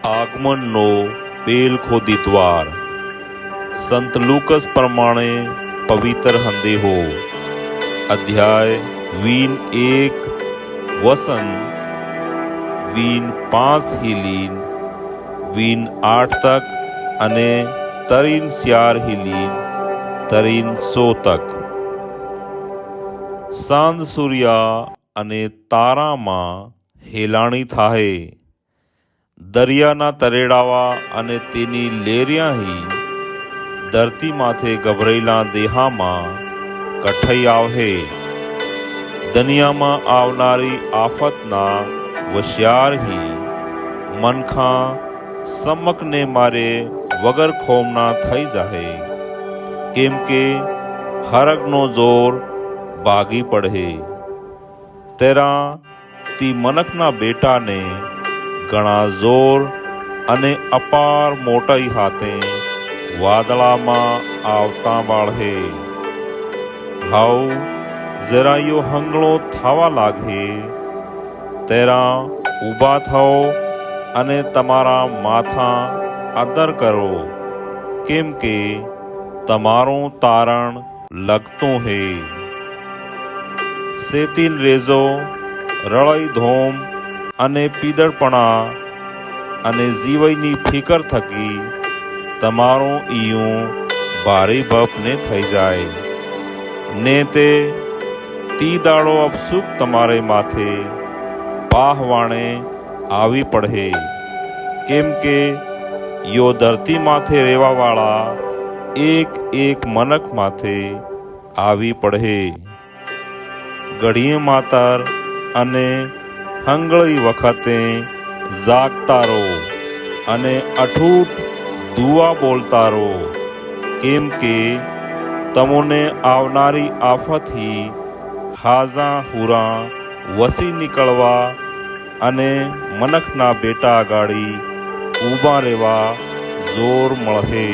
આગમનનો પેલ ખોદી દ્વાર, સંત લુકસ પ્રમાણે પવિત્ર હંદેહો। અધ્યાય વીન 1 વસન, વીન 5 હિલીન, વીન 8 તક અને તરીન 4 હિલીન, તરીન 100 તક। સાંજ સૂર્યા અને તારામાં હેલાણી થાહે, દરિયાના તરેડાવા અને તેની લેરિયાહી ધરતી માથે ગભરેલા દેહામાં કઠઈ આવહે। દુનિયામાં આવનારી આફતના વશિયારહી મનખા સમકને મારે વગર ખોમના થઈ જાહે, કેમ કે હરગનો જોર ભાગી પડહે। તેરા તી મનખના બેટાને ઘણા જોર અને અપાર મોટાઈ હાથે વાદળામાં આવતા વાળહે। હાઉ જરાયો હંગળો થવા લાગે, તેરા ઊભા થાઓ અને તમારા માથા આદર કરો, કેમ કે તમારું તારણ લગતું હે। સેતીન રેજો, રળઈ ધોમ અને પીદળપણા અને જીવઈની ફિકર થકી તમારું ઈયું ભારે ભપ ને થઈ જાય ને તે તી દાડો અપસુખ તમારે માથે પાહવાણે આવી પડહે, કેમ કે યો ધરતી માથે રહેવાવાળા એક એક મનખ માથે આવી પડહે। ઘડીએ માતર અને હંગળી વખતે જાગતા રહો અને અઠૂટ દુઆ બોલતા રહો, કેમ કે તમોને આવનારી આફતથી હાજા હુરા વસી નીકળવા અને મનખના બેટા આગાડી ઊભા રહેવા જોર મળહે।